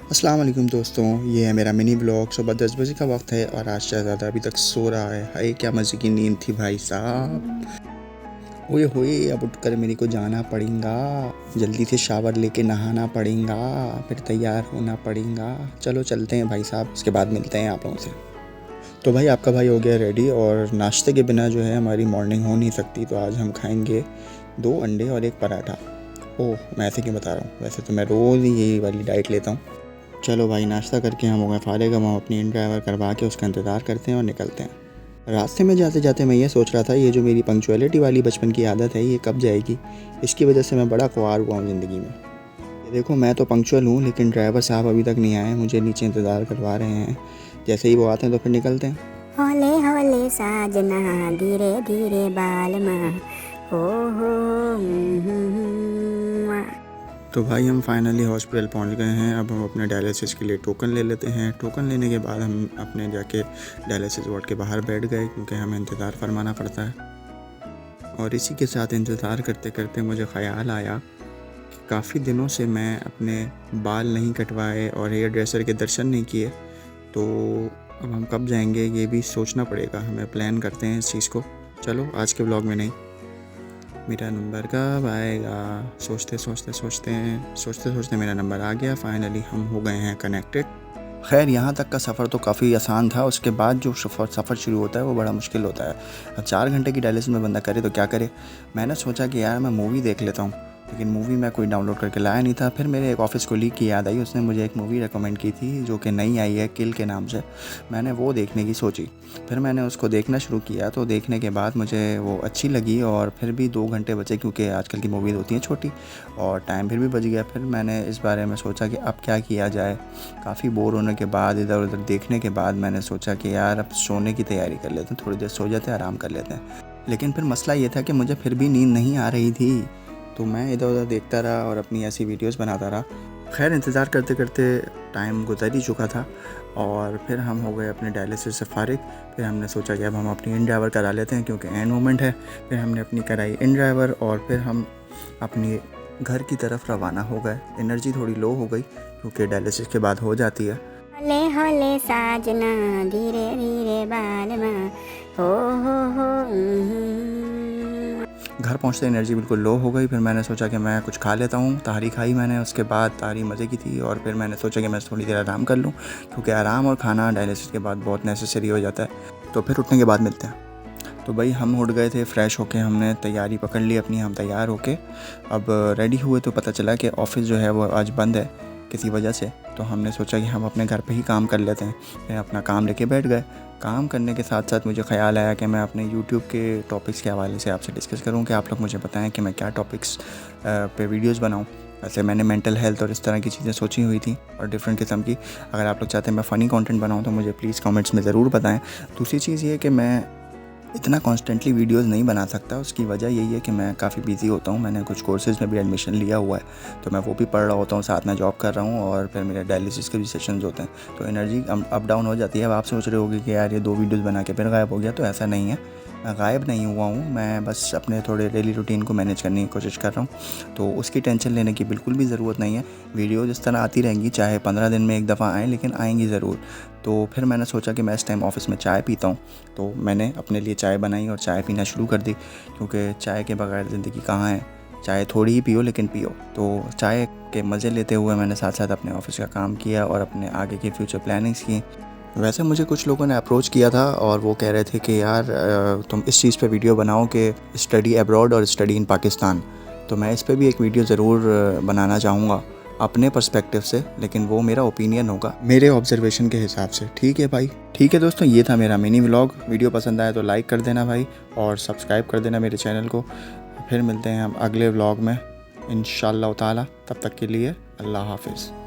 अस्सलाम वालेकुम दोस्तों, ये है मेरा मिनी ब्लॉग। सुबह 10 बजे का वक्त है और आज शहज़ादा अभी तक सो रहा है। हाय क्या मज़े की नींद थी भाई साहब। ओए होए, अब उठकर मेरे को जाना पड़ेगा, जल्दी से शावर लेके नहाना पड़ेगा, फिर तैयार होना पड़ेगा। चलो चलते हैं भाई साहब, उसके बाद मिलते हैं आप लोगों से। तो भाई आपका भाई हो गया रेडी और नाश्ते के बिना जो है हमारी मॉर्निंग हो नहीं सकती। तो आज हम खाएंगे 2 अंडे और 1 पराठा। ओह, मैं ऐसे क्यों बता रहा हूँ, वैसे तो मैं रोज़ ही यही वाली डाइट लेता हूँ। चलो भाई, नाश्ता करके हम हो गए फारिग। हम अपनी इन ड्राइवर करवा के उसका इंतज़ार करते हैं और निकलते हैं। रास्ते में जाते जाते मैं ये सोच रहा था, ये जो मेरी पंक्चुअलिटी वाली बचपन की आदत है ये कब जाएगी। इसकी वजह से मैं बड़ा ख्वार हुआ हूँ ज़िंदगी में। ये देखो, मैं तो पंक्चुअल हूँ लेकिन ड्राइवर साहब अभी तक नहीं आए, मुझे नीचे इंतज़ार करवा रहे हैं। जैसे ही वो आते हैं तो फिर निकलते हैं। हौले हौले साजना धीरे धीरे बालमा हो तो भाई हम फाइनली हॉस्पिटल पहुंच गए हैं। अब हम अपने डायलिसिस के लिए टोकन ले लेते हैं। टोकन लेने के बाद हम अपने जाके डायलिसिस वार्ड के बाहर बैठ गए, क्योंकि हमें इंतज़ार फरमाना पड़ता है। और इसी के साथ इंतज़ार करते करते मुझे ख़्याल आया कि काफ़ी दिनों से मैं अपने बाल नहीं कटवाए और हेयर ड्रेसर के दर्शन नहीं किए। तो अब हम कब जाएंगे ये भी सोचना पड़ेगा, हमें प्लान करते हैं इस चीज़ को। चलो आज के ब्लॉग में नहीं, मेरा नंबर कब आएगा, सोचते सोचते मेरा नंबर आ गया। फाइनली हम हो गए हैं कनेक्टेड। खैर, यहाँ तक का सफ़र तो काफ़ी आसान था। उसके बाद जो सफ़र शुरू होता है वो बड़ा मुश्किल होता है। अब 4 घंटे की डायलिसिस में बंदा करे तो क्या करे। मैंने सोचा कि यार मैं मूवी देख लेता हूँ, लेकिन मूवी मैं कोई डाउनलोड करके लाया नहीं था। फिर मेरे एक ऑफ़िस कोलीग की याद आई, उसने मुझे एक मूवी रेकमेंड की थी जो कि नई आई है, किल के नाम से। मैंने वो देखने की सोची, फिर मैंने उसको देखना शुरू किया। तो देखने के बाद मुझे वो अच्छी लगी और फिर भी 2 घंटे बचे, क्योंकि आजकल की मूवीज़ होती हैं छोटी और टाइम फिर भी बच गया। फिर मैंने इस बारे में सोचा कि अब क्या किया जाए। काफ़ी बोर होने के बाद, इधर उधर देखने के बाद मैंने सोचा कि यार अब सोने की तैयारी कर लेते हैं, थोड़ी देर सो जाते हैं, आराम कर लेते हैं। लेकिन फिर मसला ये था कि मुझे फिर भी नींद नहीं आ रही थी। तो मैं इधर उधर देखता रहा और अपनी ऐसी वीडियोस बनाता रहा। खैर, इंतज़ार करते करते टाइम गुजर ही चुका था और फिर हम हो गए अपने डायलिसिस से फारिग। फिर हमने सोचा कि अब हम अपनी इन ड्राइवर करा लेते हैं, क्योंकि एंड मोमेंट है। फिर हमने अपनी कराई इन ड्राइवर और फिर हम अपनी घर की तरफ रवाना हो गए। एनर्जी थोड़ी लो हो गई क्योंकि डायलिसिस के बाद हो जाती है। हौले हौले साजना धीरे धीरे बालमा हो घर पहुंचते एनर्जी बिल्कुल लो हो गई। फिर मैंने सोचा कि मैं कुछ खा लेता हूँ। तारी खाई मैंने, उसके बाद तारी मज़े की थी। और फिर मैंने सोचा कि मैं थोड़ी देर आराम कर लूँ, क्योंकि आराम और खाना डायलिसिस के बाद बहुत नेसेसरी हो जाता है। तो फिर उठने के बाद मिलते हैं। तो भाई हम उठ गए थे, फ़्रेश होके हमने तैयारी पकड़ ली अपनी। हम तैयार होके अब रेडी हुए तो पता चला कि ऑफ़िस जो है वो आज बंद है किसी वजह से। तो हमने सोचा कि हम अपने घर पे ही काम कर लेते हैं। फिर अपना काम लेके बैठ गए। काम करने के साथ साथ मुझे ख़्याल आया कि मैं अपने यूट्यूब के टॉपिक्स के हवाले से आपसे डिस्कस करूं कि आप लोग मुझे बताएं कि मैं क्या टॉपिक्स पे वीडियोस बनाऊं। वैसे मैंने मेंटल हेल्थ और इस तरह की चीज़ें सोची हुई थी और डिफरेंट किस्म की। अगर आप लोग चाहते हैं मैं फ़नी कंटेंट बनाऊं तो मुझे प्लीज़ कमेंट्स में ज़रूर बताएं। दूसरी चीज़ ये कि मैं इतना कॉन्स्टेंटली वीडियोस नहीं बना सकता। उसकी वजह यही है कि मैं काफ़ी बिज़ी होता हूँ। मैंने कुछ कोर्सेज़ में भी एडमिशन लिया हुआ है, तो मैं वो भी पढ़ रहा होता हूँ, साथ में जॉब कर रहा हूँ और फिर मेरे डायलिसिस के भी सेशंस होते हैं। तो एनर्जी अप डाउन हो जाती है। अब आप सोच रहे होगे कि यार ये 2 वीडियोज़ बना के फिर गायब हो गया, तो ऐसा नहीं है। मैं गायब नहीं हुआ हूँ, मैं बस अपने थोड़े डेली रूटीन को मैनेज करने की कोशिश कर रहा हूँ। तो उसकी टेंशन लेने की बिल्कुल भी ज़रूरत नहीं है। वीडियो जिस तरह आती रहेंगी, चाहे 15 दिन में एक दफ़ा आएँ, लेकिन आएंगी ज़रूर। तो फिर मैंने सोचा कि मैं इस टाइम ऑफ़िस में चाय पीता हूँ, तो मैंने अपने लिए चाय बनाई और चाय पीना शुरू कर दी, क्योंकि चाय के बगैर ज़िंदगी कहाँ है। चाय थोड़ी ही पियो लेकिन पियो। तो चाय के मज़े लेते हुए मैंने साथ साथ अपने ऑफ़िस का काम किया और अपने आगे की फ्यूचर प्लानिंग्स की। वैसे मुझे कुछ लोगों ने अप्रोच किया था और वो कह रहे थे कि यार तुम इस चीज़ पे वीडियो बनाओ कि स्टडी अब्रॉड और स्टडी इन पाकिस्तान। तो मैं इस पे भी एक वीडियो ज़रूर बनाना चाहूँगा अपने पर्सपेक्टिव से, लेकिन वो मेरा ओपिनियन होगा मेरे ऑब्जर्वेशन के हिसाब से। ठीक है भाई, ठीक है दोस्तों, ये था मेरा मिनी व्लॉग। वीडियो पसंद आया तो लाइक कर देना भाई और सब्सक्राइब कर देना मेरे चैनल को। फिर मिलते हैं हम अगले व्लॉग में इंशाअल्लाह ताला। तब तक के लिए अल्लाह हाफ़िज़।